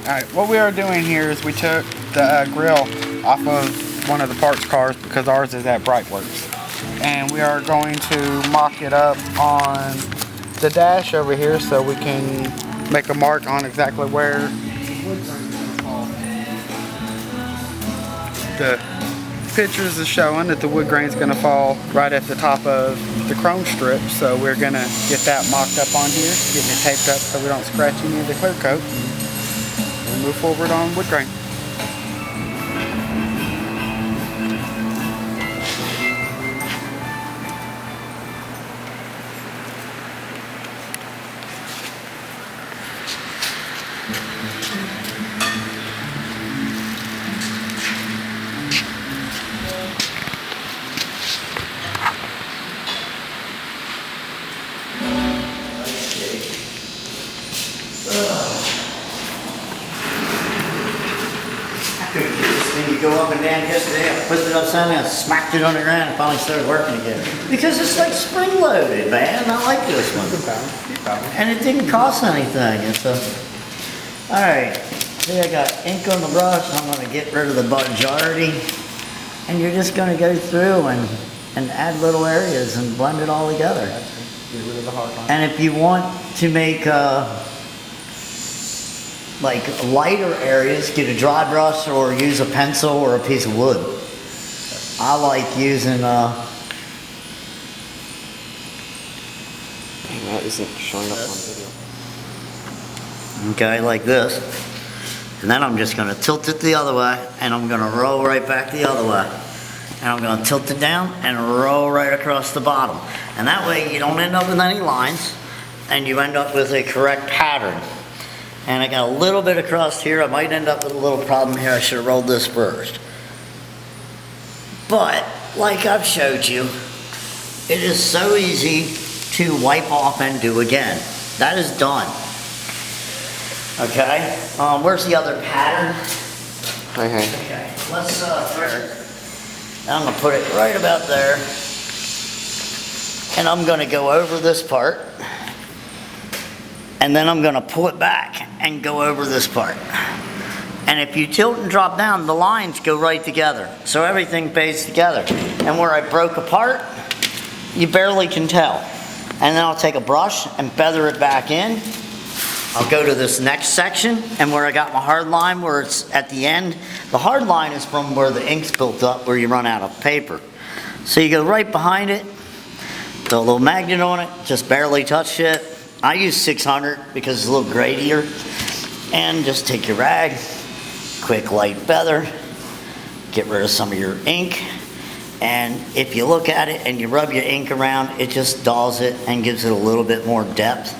Alright, what we are doing here is we took the grill off of one of the parts cars because ours is at Brightworks. And we are going to mock it up on the dash over here so we can make a mark on exactly where the pictures are showing that the wood grain is going to fall right at the top of the chrome strip. So we're going to get that mocked up on here, getting it taped up so we don't scratch any of the clear coat. Move forward on wood grain. You go up and down yesterday, I put it upside down, smacked it on the ground, and finally started working again. Because it's like spring loaded, man. I like this one. And it didn't cost anything. It's alright, see I got ink on the brush. I'm going to get rid of the majority. And you're just going to go through and add little areas and blend it all together. Get rid of the hard line. And if you want to make like lighter areas, get a dry brush or use a pencil or a piece of wood. I like using that isn't showing up on video. Okay, like this. And then I'm just going to tilt it the other way and I'm going to roll right back the other way. And I'm going to tilt it down and roll right across the bottom. And that way you don't end up with any lines and you end up with a correct pattern. And I got a little bit across here. I might end up with a little problem here. I should have rolled this first. But, like I've showed you, it is so easy to wipe off and do again. That is done. Okay? Where's the other pattern? Okay, let's I'm going to put it right about there. And I'm going to go over this part. And then I'm going to pull it back and go over this part. And if you tilt and drop down, the lines go right together. So everything fades together. And where I broke apart, you barely can tell. And then I'll take a brush and feather it back in. I'll go to this next section, and where I got my hard line, where it's at the end, the hard line is from where the ink's built up, where you run out of paper. So you go right behind it, throw a little magnet on it, just barely touch it. I use 600 because it's a little gradier. And just take your rag, quick light feather, get rid of some of your ink. And if you look at it and you rub your ink around, it just dulls it and gives it a little bit more depth.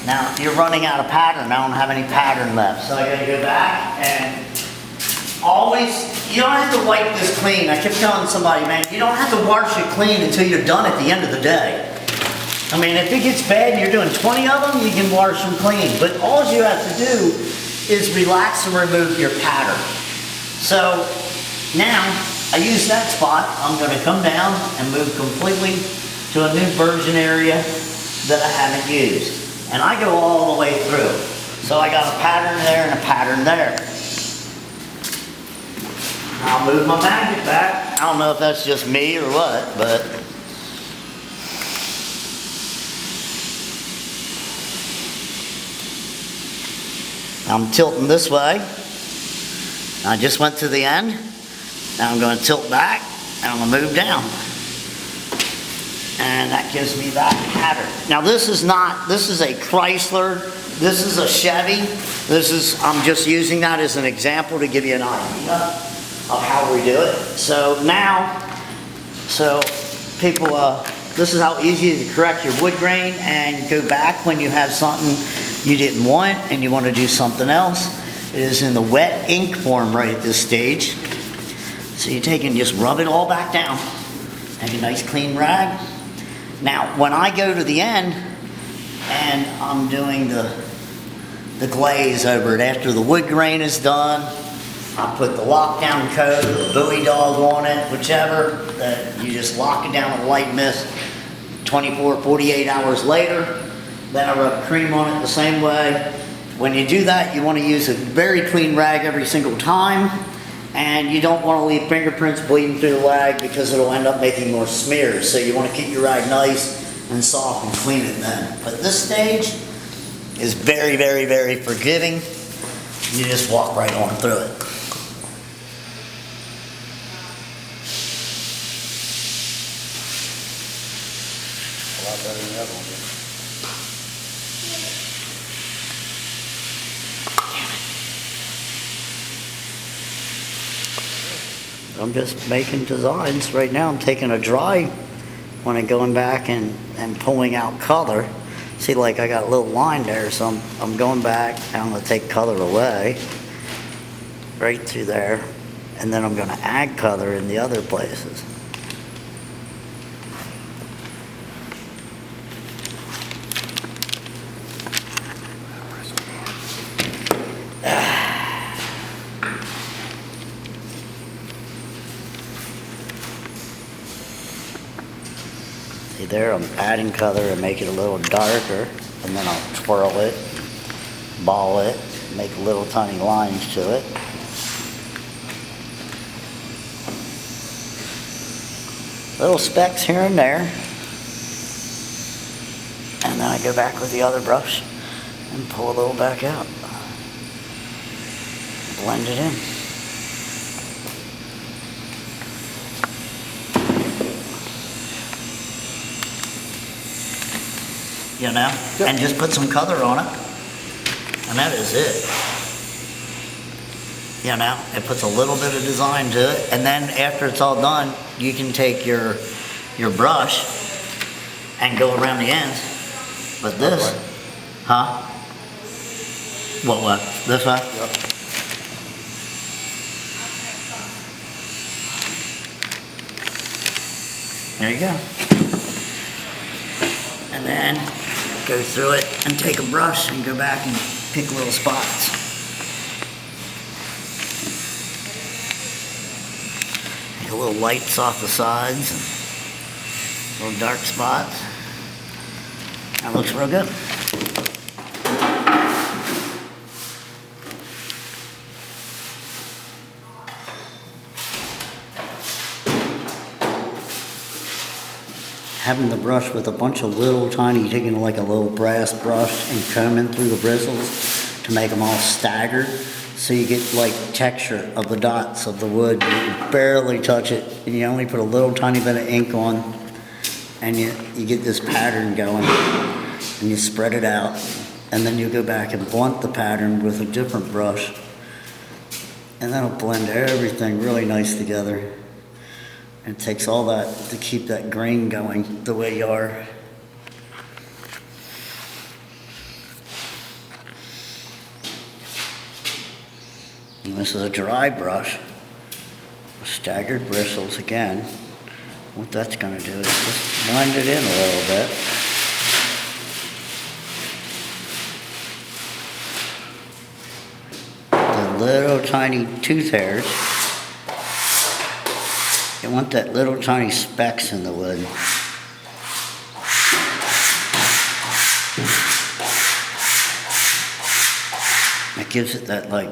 Now, you're running out of pattern. I don't have any pattern left. So I gotta go back and always, you don't have to wipe this clean. I kept telling somebody, man, you don't have to wash it clean until you're done at the end of the day. I mean, if it gets bad and you're doing 20 of them, you can wash them clean. But all you have to do is relax and remove your pattern. So now, I use that spot. I'm going to come down and move completely to a new version area that I haven't used. And I go all the way through. So I got a pattern there and a pattern there. I'll move my magnet back. I don't know if that's just me or what, but I'm tilting this way. I just went to the end. Now I'm going to tilt back and I'm going to move down. And that gives me that pattern. Now this is a Chrysler. This is a Chevy. I'm just using that as an example to give you an idea of how we do it. So now, people, this is how easy to correct your wood grain and go back when you have something you didn't want and you want to do something else. It is in the wet ink form right at this stage. So you take and just rub it all back down. Have a nice clean rag. Now, when I go to the end and I'm doing the glaze over it, after the wood grain is done, I put the lockdown coat, the buoy dog on it, whichever, that you just lock it down with light mist. 24, 48 hours later, then I rub cream on it the same way, When you do that, you want to use a very clean rag every single time, and you don't want to leave fingerprints bleeding through the rag because it'll end up making more smears. So you want to keep your rag nice and soft and clean it then. But this stage is very, very, very forgiving. You just walk right on through it. A lot better than the other one. I'm just making designs right now. I'm taking a dry when I'm going back and pulling out color. See, like I got a little line there, so I'm going back and I'm going to take color away right through there, and then I'm going to add color in the other places. See there, I'm adding color and make it a little darker, and then I'll twirl it, ball it, make little tiny lines to it. Little specks here and there. And then I go back with the other brush and pull a little back out. Blend it in. You know, and just put some color on it, and that is it. You know, it puts a little bit of design to it, and then after it's all done, you can take your brush and go around the ends. But this, huh? What? This way? Yep. There you go. And then go through it and take a brush and go back and pick little spots. Make little lights off the sides, and little dark spots. That looks real good. Having the brush with a bunch of little tiny, taking like a little brass brush and combing through the bristles to make them all staggered, so you get like texture of the dots of the wood. You barely touch it, and you only put a little tiny bit of ink on, and you get this pattern going, and you spread it out, and then you go back and blunt the pattern with a different brush, and that'll blend everything really nice together. It takes all that to keep that grain going the way you are. And this is a dry brush with staggered bristles again. What that's going to do is just blend it in a little bit. The little tiny tooth hairs. You want that little tiny specks in the wood. It gives it that like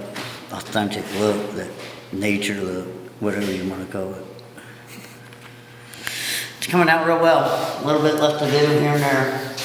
authentic look, that nature look, whatever you want to call it. It's coming out real well. A little bit left to do here and there.